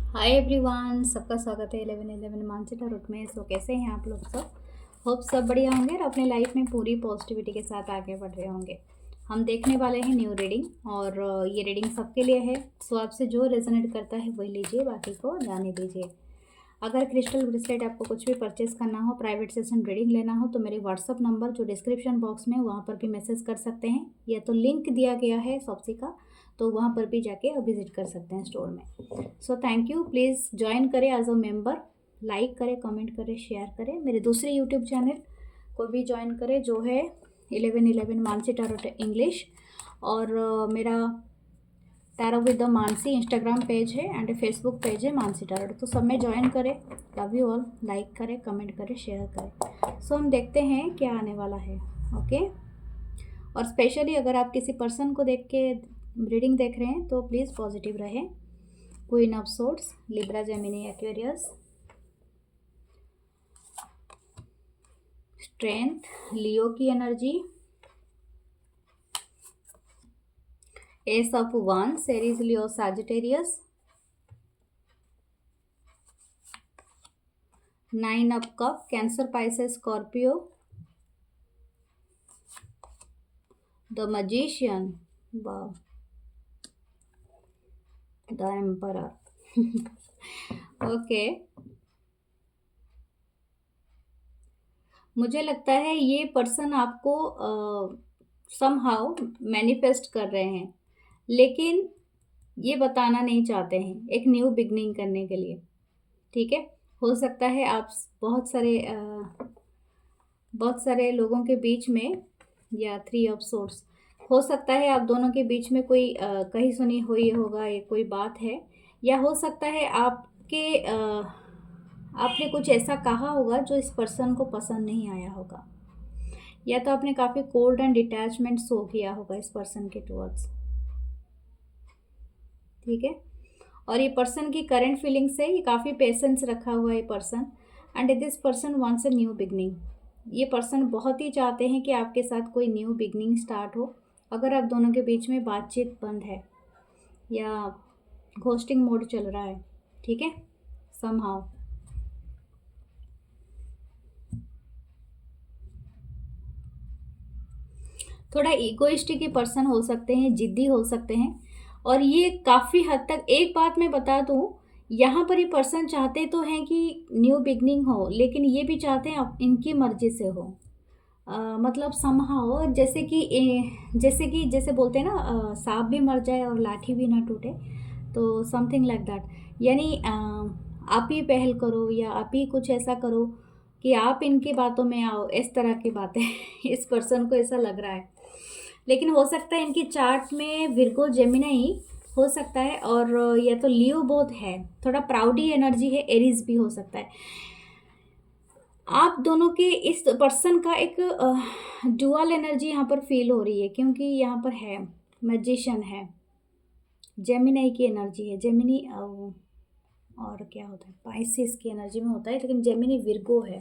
Hi everyone, सबका स्वागत है 11 मानसिक टारोट में। सो कैसे हैं आप लोग सब? होप सब बढ़िया होंगे और अपने लाइफ में पूरी पॉजिटिविटी के साथ आगे बढ़ रहे होंगे। हम देखने वाले हैं न्यू रीडिंग और ये रीडिंग सबके लिए है। सो आपसे जो रेजोनेट करता है वही लीजिए, बाकी को जाने दीजिए। अगर क्रिस्टल ब्रेसलेट आपको कुछ भी परचेस करना हो, प्राइवेट सेशन रीडिंग लेना हो, तो मेरे व्हाट्सअप नंबर जो डिस्क्रिप्शन बॉक्स में, वहाँ पर भी मैसेज कर सकते हैं, या तो लिंक दिया गया है शॉप्सी का, तो वहाँ पर भी जाके विजिट कर सकते हैं स्टोर में। So thank you. Please join करें एज अ मेंबर, लाइक करें, कमेंट करें, शेयर करें। मेरे दूसरे यूट्यूब चैनल को भी ज्वाइन करें जो है 11 मानसी टारोट इंग्लिश, और मेरा tarot with the Mansi Instagram page है एंड फेसबुक पेज है मानसी टैरोट। तो सब में ज्वाइन करें। Love you all. लाइक करें, कमेंट करें, शेयर करें। सो हम देखते हैं क्या आने वाला है। ओके। और स्पेशली अगर आप किसी पर्सन को देख के रीडिंग देख रहे हैं तो प्लीज़ पॉजिटिव रहें। Queen of swords, Libra, Gemini, Aquarius, strength, Leo की energy, ace of wands, Aries, Leo, Sagittarius, 9 of cup, cancer, Pisces, Scorpio, the magician, वाह, द एम्परर। ओके। मुझे लगता है ये पर्सन आपको समहाउ मैनिफेस्ट कर रहे हैं, लेकिन ये बताना नहीं चाहते हैं, एक न्यू बिगनिंग करने के लिए। ठीक है। हो सकता है आप बहुत सारे लोगों के बीच में, या 3 ऑफ सोर्ड्स, हो सकता है आप दोनों के बीच में कोई कहीं सुनी हुई होगा, ये कोई बात है, या हो सकता है आपने कुछ ऐसा कहा होगा जो इस पर्सन को पसंद नहीं आया होगा, या तो आपने काफ़ी कोल्ड एंड डिटैचमेंट शो किया होगा इस पर्सन के टुवर्ड्स। ठीक है। और ये पर्सन की करंट फीलिंग से ये काफ़ी पेशेंस रखा हुआ है ये person, and this person wants a new beginning. ये पर्सन बहुत ही चाहते हैं कि आपके साथ कोई न्यू बिगनिंग स्टार्ट हो। अगर आप दोनों के बीच में बातचीत बंद है या घोस्टिंग मोड चल रहा है, ठीक है, समहाउ। थोड़ा ईगोइस्टिक के पर्सन हो सकते हैं, जिद्दी हो सकते हैं, और ये काफ़ी हद तक, एक बात मैं बता दूं, यहाँ पर ये पर्सन चाहते तो हैं कि न्यू बिगनिंग हो, लेकिन ये भी चाहते हैं इनकी मर्जी से हो। मतलब समहाउ जैसे बोलते हैं ना, सांप भी मर जाए और लाठी भी ना टूटे, तो समथिंग लाइक दैट। यानी आप ही पहल करो, या आप ही कुछ ऐसा करो कि आप इनकी बातों में आओ, इस तरह की बातें इस पर्सन को ऐसा लग रहा है। लेकिन हो सकता है इनकी चार्ट में विर्गो, जेमिनी हो सकता है, और या तो लियो बहुत है, थोड़ा प्राउडी एनर्जी है, एरीज भी हो सकता है। आप दोनों के इस पर्सन का एक डुअल एनर्जी यहाँ पर फील हो रही है, क्योंकि यहाँ पर है मैजिशियन है, जेमिनी की एनर्जी है, जेमिनी और क्या होता है, पाइसिस की एनर्जी में होता है, लेकिन जेमिनी विर्गो है।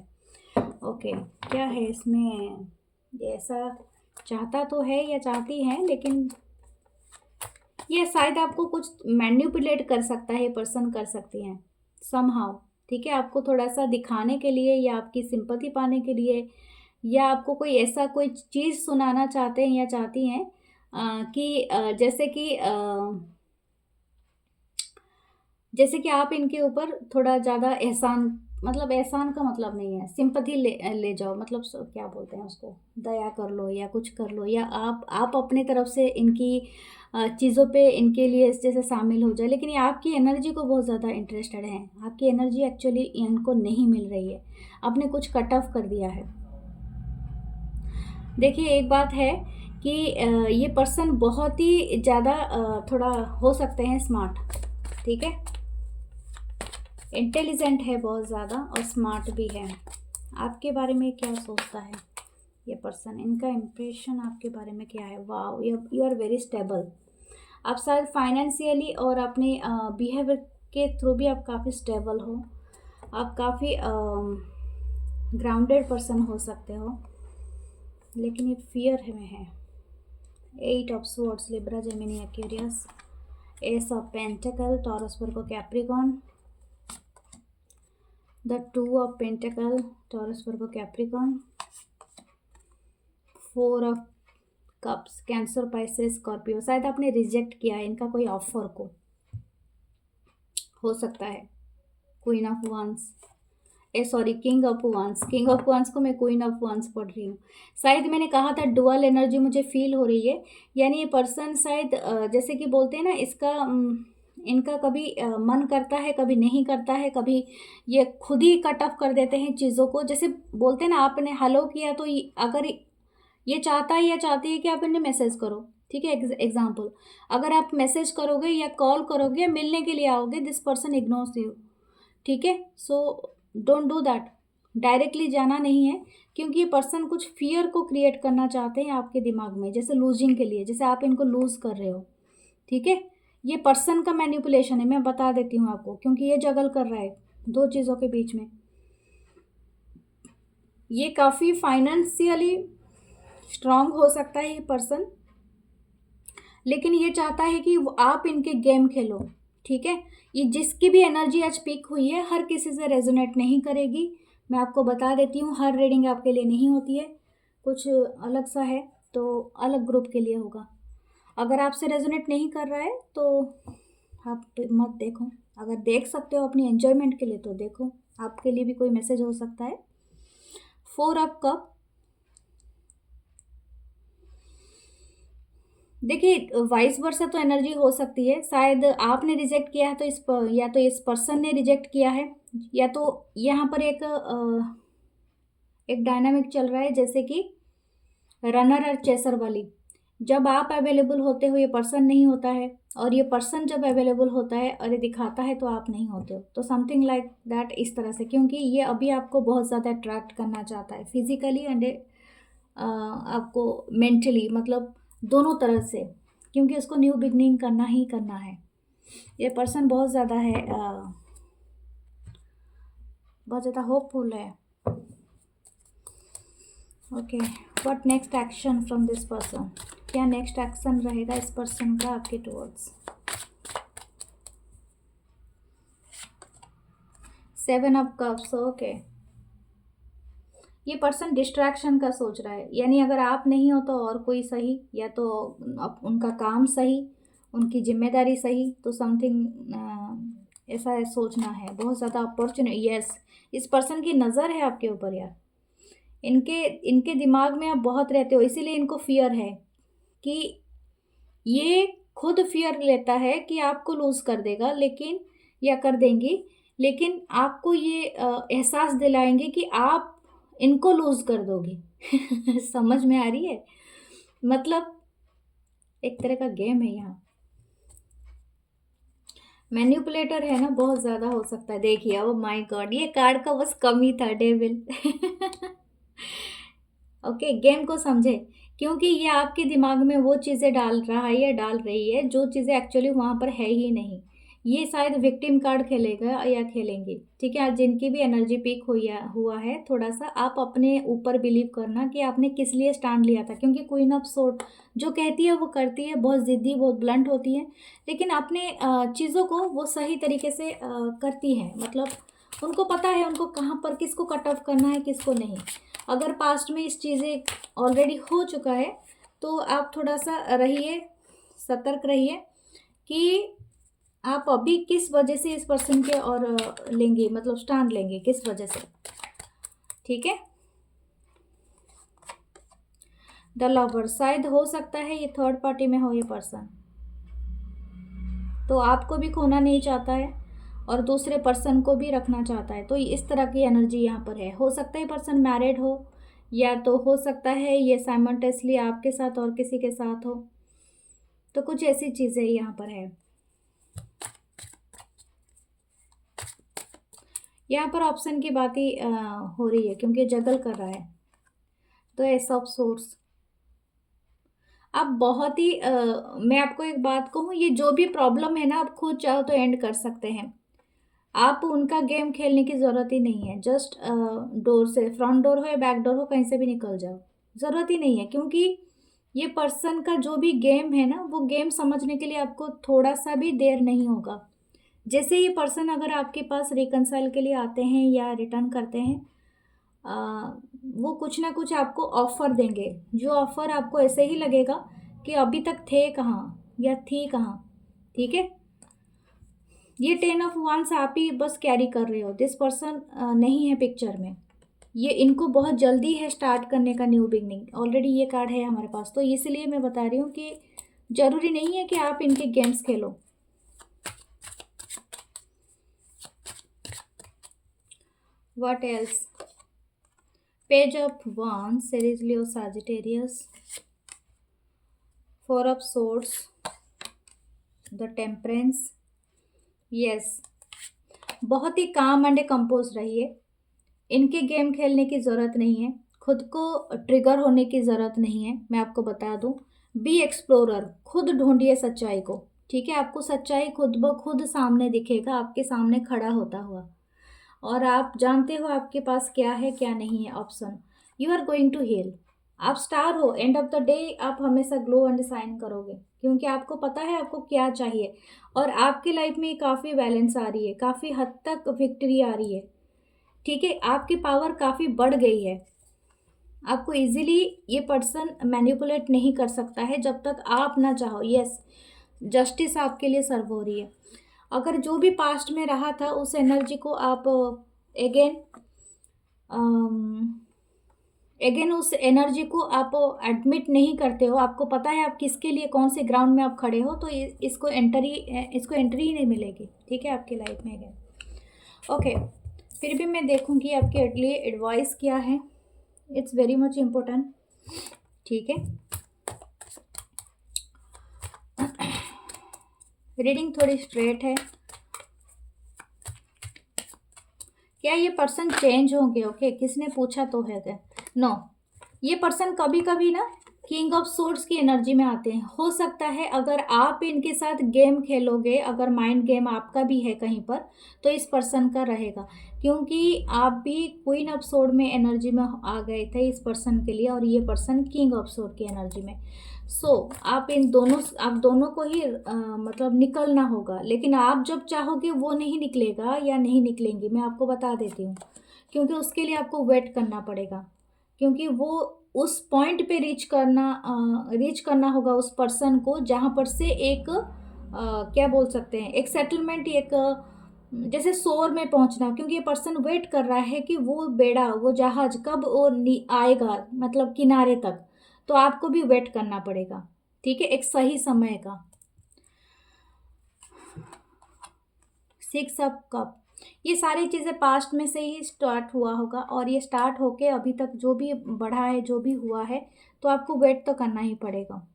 ओके। क्या है इसमें, ये ऐसा चाहता तो है या चाहती है, लेकिन ये शायद आपको कुछ मैनिपुलेट कर सकता है, पर्सन कर सकती हैं समहाउ। ठीक है। आपको थोड़ा सा दिखाने के लिए, या आपकी सिंपैथी पाने के लिए, या आपको कोई ऐसा कोई चीज़ सुनाना चाहते हैं या चाहती हैं जैसे कि आप इनके ऊपर थोड़ा ज़्यादा एहसान, मतलब एहसान का मतलब नहीं है, सिंपैथी ले जाओ, मतलब क्या बोलते हैं उसको, दया कर लो या कुछ कर लो, या आप अपने तरफ से इनकी चीज़ों पे इनके लिए जैसे शामिल हो जाए। लेकिन ये आपकी एनर्जी को बहुत ज़्यादा इंटरेस्टेड हैं, आपकी एनर्जी एक्चुअली इनको नहीं मिल रही है, आपने कुछ कट ऑफ कर दिया है। देखिए, एक बात है कि ये पर्सन बहुत ही ज़्यादा थोड़ा हो सकते हैं स्मार्ट। ठीक है। इंटेलिजेंट है बहुत ज़्यादा, और स्मार्ट भी है। आपके बारे में क्या सोचता है ये पर्सन, इनका इम्प्रेशन आपके बारे में क्या है? Wow, you are very stable. आप शायद फाइनेंशियली और अपने बिहेवियर के थ्रू भी आप काफ़ी स्टेबल हो, आप काफ़ी ग्राउंडेड पर्सन हो सकते हो, लेकिन ये फियर में है। 8 of swords, Libra, Gemini, Aquarius, S of pentacle, taurus, Virgo, Capricorn, the 2 of pentacle, taurus, Virgo, Capricorn, 4 of cups, cancer, Pisces, Scorpio. शायद आपने रिजेक्ट किया है इनका कोई ऑफर को, हो सकता है। क्वीन ऑफ वांस, सॉरी, किंग ऑफ वांस। किंग ऑफ वांस को मैं क्वीन ऑफ वांस पढ़ रही हूँ। शायद मैंने कहा था डुअल एनर्जी मुझे फील हो रही है, यानी ये पर्सन शायद जैसे कि बोलते हैं ना, इसका इनका कभी मन करता है, कभी नहीं करता है, कभी ये खुद ही कट ऑफ कर देते हैं चीज़ों को। जैसे बोलते हैं ना, आपने हेलो किया तो अगर ये चाहता है या चाहती है कि आप इन्हें मैसेज करो, ठीक है, एग्जाम्पल, अगर आप मैसेज करोगे या कॉल करोगे या मिलने के लिए आओगे, दिस पर्सन इग्नोर्स यू, ठीक है। So don't do that, directly जाना नहीं है, क्योंकि ये पर्सन कुछ फियर को क्रिएट करना चाहते हैं आपके दिमाग में, जैसे लूजिंग के लिए, जैसे आप इनको लूज कर रहे हो, ठीक है। ये पर्सन का मैनिपुलेशन है, मैं बता देती हूँ आपको, क्योंकि ये जगल कर रहा है दो चीज़ों के बीच में। ये काफ़ी फाइनेंशियली स्ट्रांग हो सकता है ये पर्सन, लेकिन ये चाहता है कि आप इनके गेम खेलो, ठीक है। ये जिसकी भी एनर्जी आज पीक हुई है, हर किसी से रेजोनेट नहीं करेगी। मैं आपको बता देती हूँ, हर रीडिंग आपके लिए नहीं होती है, कुछ अलग सा है तो अलग ग्रुप के लिए होगा। अगर आपसे रेजोनेट नहीं कर रहा है तो आप मत देखो, अगर देख सकते हो अपनी एंजॉयमेंट के लिए तो देखो, आपके लिए भी कोई मैसेज हो सकता है। 4 ऑफ कप, देखिए वाइस वर्सा तो एनर्जी हो सकती है, शायद आपने रिजेक्ट किया है तो या तो इस पर्सन ने रिजेक्ट किया है, या तो यहाँ पर एक डायनामिक चल रहा है, जैसे कि रनर और चेसर वाली। जब आप अवेलेबल होते हो ये पर्सन नहीं होता है, और ये पर्सन जब अवेलेबल होता है और ये दिखाता है तो आप नहीं होते हो, तो समथिंग लाइक दैट, इस तरह से, क्योंकि ये अभी आपको बहुत ज़्यादा अट्रैक्ट करना चाहता है फिजिकली एंड आपको मेंटली, मतलब दोनों तरह से, क्योंकि उसको न्यू बिगनिंग करना ही करना है। ये पर्सन बहुत ज़्यादा है, बहुत ज़्यादा होपफुल है। Okay, what next action from this person, क्या नेक्स्ट एक्शन रहेगा इस पर्सन का आपके टुवर्ड्स। 7 of cups, okay. ये पर्सन डिस्ट्रैक्शन का सोच रहा है, यानी अगर आप नहीं हो तो और कोई सही, या तो उनका काम सही, उनकी जिम्मेदारी सही, तो समथिंग ऐसा सोचना है। बहुत ज़्यादा अपॉर्चुनिटी, यस, इस पर्सन की नज़र है आपके ऊपर यार, इनके दिमाग में आप बहुत रहते हो, इसीलिए इनको फियर है कि ये खुद फियर लेता है कि आपको लूज़ कर देगा, लेकिन या कर देंगी, लेकिन आपको ये एहसास दिलाएंगे कि आप इनको लूज कर दोगे। समझ में आ रही है, मतलब एक तरह का गेम है यहाँ। मैन्युपुलेटर है ना, बहुत ज़्यादा हो सकता है। देखिए, ओ माय गॉड, ये कार्ड का बस कमी था, डेविल। ओके, गेम को समझे, क्योंकि ये आपके दिमाग में वो चीज़ें डाल रहा है या डाल रही है जो चीज़ें एक्चुअली वहाँ पर है ही नहीं। ये शायद विक्टिम कार्ड खेलेगा या खेलेंगे, ठीक है। आज जिनकी भी एनर्जी पीक हुआ है, थोड़ा सा आप अपने ऊपर बिलीव करना कि आपने किस लिए स्टैंड लिया था, क्योंकि क्वीन ऑफ सोर्ड जो कहती है वो करती है, बहुत ज़िद्दी, बहुत ब्लंट होती है, लेकिन अपने चीज़ों को वो सही तरीके से करती है, मतलब उनको पता है उनको कहाँ पर किसको कट ऑफ करना है, किसको नहीं। अगर पास्ट में इस चीज़ें ऑलरेडी हो चुका है तो आप थोड़ा सा रहिए, सतर्क रहिए कि आप अभी किस वजह से इस पर्सन के और लेंगे, मतलब स्टैंड लेंगे किस वजह से, ठीक है। द लवर, शायद हो सकता है ये थर्ड पार्टी में हो ये पर्सन, तो आपको भी खोना नहीं चाहता है और दूसरे पर्सन को भी रखना चाहता है, तो इस तरह की एनर्जी यहाँ पर है। हो सकता है पर्सन मैरिड हो, या तो हो सकता है ये साइमल्टेनियसली आपके साथ और किसी के साथ हो, तो कुछ ऐसी चीज़ें यहाँ पर है। यहाँ पर ऑप्शन की बात ही हो रही है, क्योंकि जगल कर रहा है, तो एस ऑफ सोर्स। आप बहुत ही मैं आपको एक बात कहूँ, ये जो भी प्रॉब्लम है ना, आप खुद चाहो तो एंड कर सकते हैं। आप उनका गेम खेलने की ज़रूरत ही नहीं है, जस्ट डोर से, फ्रंट डोर हो या बैक डोर हो, कहीं से भी निकल जाओ, ज़रूरत ही नहीं है, क्योंकि ये पर्सन का जो भी गेम है ना, वो गेम समझने के लिए आपको थोड़ा सा भी देर नहीं होगा। जैसे ये पर्सन अगर आपके पास रिकंसाइल के लिए आते हैं या रिटर्न करते हैं, वो कुछ ना कुछ आपको ऑफ़र देंगे, जो ऑफ़र आपको ऐसे ही लगेगा कि अभी तक थे कहाँ या थी कहाँ। ठीक है, ये 10 ऑफ वांड्स आप ही बस कैरी कर रहे हो, दिस पर्सन नहीं है पिक्चर में। ये इनको बहुत जल्दी है स्टार्ट करने का न्यू बिगनिंग, ऑलरेडी ये कार्ड है हमारे पास, तो इसलिए मैं बता रही हूँ कि ज़रूरी नहीं है कि आप इनके games Khelo. What else? Page of wands, Aries, Leo, Sagittarius, 4 of swords, the temperance. Yes, बहुत ही काम एंड कंपोज रहिए, इनके गेम खेलने की ज़रूरत नहीं है, खुद को ट्रिगर होने की ज़रूरत नहीं है। मैं आपको बता दूं, बी एक्सप्लोरर, खुद ढूंढिए सच्चाई को। ठीक है, आपको सच्चाई खुद ब खुद सामने दिखेगा, आपके सामने खड़ा होता हुआ, और आप जानते हो आपके पास क्या है क्या नहीं है option. You are going to heal. आप स्टार हो, एंड ऑफ द डे आप हमेशा ग्लो एंड शाइन करोगे, क्योंकि आपको पता है आपको क्या चाहिए, और आपकी लाइफ में काफ़ी बैलेंस आ रही है, काफ़ी हद तक विक्ट्री आ रही है। ठीक है, आपकी पावर काफ़ी बढ़ गई है, आपको इजीली ये पर्सन मैनिपुलेट नहीं कर सकता है जब तक आप ना चाहो। यस, जस्टिस आपके लिए सर्व हो रही है। अगर जो भी पास्ट में रहा था उस एनर्जी को आप अगेन उस एनर्जी को आप एडमिट नहीं करते हो, आपको पता है आप किसके लिए कौन से ग्राउंड में आप खड़े हो, तो इसको एंट्री ही नहीं मिलेगी। ठीक है, आपकी लाइफ में अगेन। ओके, फिर भी मैं देखूंगी आपके लिए एडवाइस क्या है, इट्स वेरी मच इम्पोर्टेंट। ठीक है, रीडिंग थोड़ी स्ट्रेट है। क्या ये पर्सन चेंज होंगे? ओके, किसने पूछा तो है क्या? नो, ये पर्सन कभी कभी ना किंग ऑफ सोर्ड्स की एनर्जी में आते हैं। हो सकता है अगर आप इनके साथ गेम खेलोगे, अगर माइंड गेम आपका भी है कहीं पर, तो इस पर्सन का रहेगा, क्योंकि आप भी क्वीन ऑफ सोर्ड में एनर्जी में आ गए थे इस पर्सन के लिए, और ये पर्सन किंग ऑफ सोर्ड की एनर्जी में। आप दोनों को ही मतलब निकलना होगा, लेकिन आप जब चाहोगे वो नहीं निकलेगा या नहीं निकलेंगी, मैं आपको बता देती हूँ, क्योंकि उसके लिए आपको वेट करना पड़ेगा, क्योंकि वो उस पॉइंट पे रीच करना होगा उस पर्सन को, जहाँ पर से एक क्या बोल सकते हैं, एक सेटलमेंट, एक जैसे शोर में पहुंचना, क्योंकि ये पर्सन वेट कर रहा है कि वो बेड़ा, वो जहाज कब वो आएगा, मतलब किनारे तक, तो आपको भी वेट करना पड़ेगा। ठीक है, एक सही समय का। 6 ऑफ कप, ये सारी चीज़ें पास्ट में से ही स्टार्ट हुआ होगा, और ये स्टार्ट होके अभी तक जो भी बढ़ा है, जो भी हुआ है, तो आपको वेट तो करना ही पड़ेगा।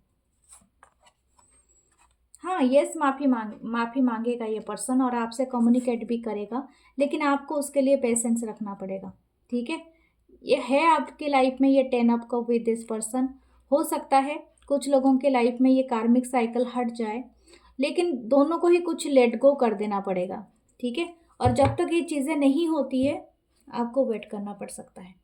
हाँ, यस, माफ़ी मांगेगा ये पर्सन, और आपसे कम्युनिकेट भी करेगा, लेकिन आपको उसके लिए पेशेंस रखना पड़ेगा। ठीक है, ये है आपकी लाइफ में ये 10 of cup with this person. हो सकता है कुछ लोगों के लाइफ में ये कार्मिक साइकिल हट जाए, लेकिन दोनों को ही कुछ लेट गो कर देना पड़ेगा। ठीक है, और जब तक ये चीज़ें नहीं होती है आपको वेट करना पड़ सकता है।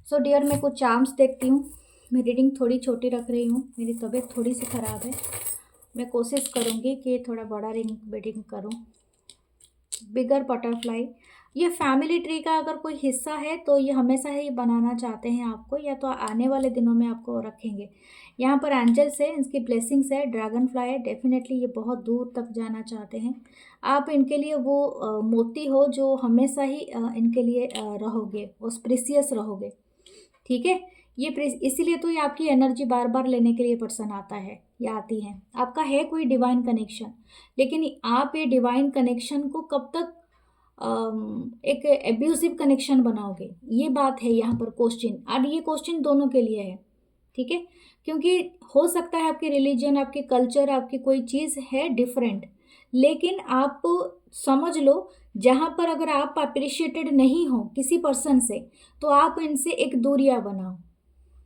सो डियर, मैं कुछ चार्म्स देखती हूँ। मैं रीडिंग थोड़ी छोटी रख रही हूँ, मेरी तबीयत थोड़ी सी ख़राब है, मैं कोशिश करूँगी कि थोड़ा बड़ा रीडिंग करूँ। बिगर बटरफ्लाई, ये फैमिली ट्री का अगर कोई हिस्सा है तो ये हमेशा ही बनाना चाहते हैं आपको, या तो आने वाले दिनों में आपको रखेंगे। यहाँ पर एंजल्स है, इसकी ब्लेसिंग्स है, ड्रैगन फ्लाई है, डेफिनेटली ये बहुत दूर तक जाना चाहते हैं। आप इनके लिए वो मोती हो जो हमेशा ही इनके लिए रहोगे, वो प्रीसियस रहोगे। ठीक है, ये इसीलिए तो ये आपकी एनर्जी बार बार लेने के लिए पर्सन आता है या आती है। आपका है कोई डिवाइन कनेक्शन, लेकिन आप ये डिवाइन कनेक्शन को कब तक एक एब्यूसिव कनेक्शन बनाओगे, ये बात है यहाँ पर क्वेश्चन, और ये क्वेश्चन दोनों के लिए है। ठीक है, क्योंकि हो सकता है आपकी रिलीजन, आपके कल्चर, आपकी कोई चीज़ है डिफरेंट, लेकिन आप समझ लो, जहाँ पर अगर आप अप्रिशिएटेड नहीं हो किसी पर्सन से, तो आप इनसे एक दूरियां बनाओ।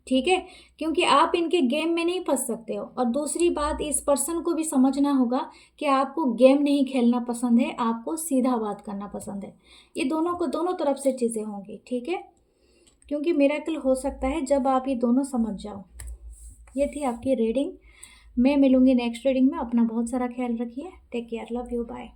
ठीक है, क्योंकि आप इनके गेम में नहीं फंस सकते हो, और दूसरी बात, इस पर्सन को भी समझना होगा कि आपको गेम नहीं खेलना पसंद है, आपको सीधा बात करना पसंद है। ये दोनों तरफ से चीज़ें होंगी। ठीक है, क्योंकि मिरेकल हो सकता है जब आप ये दोनों समझ जाओ। ये थी आपकी रीडिंग। मैं मिलूंगी नेक्स्ट रीडिंग में। अपना बहुत सारा ख्याल रखिए। Take care, love you, bye.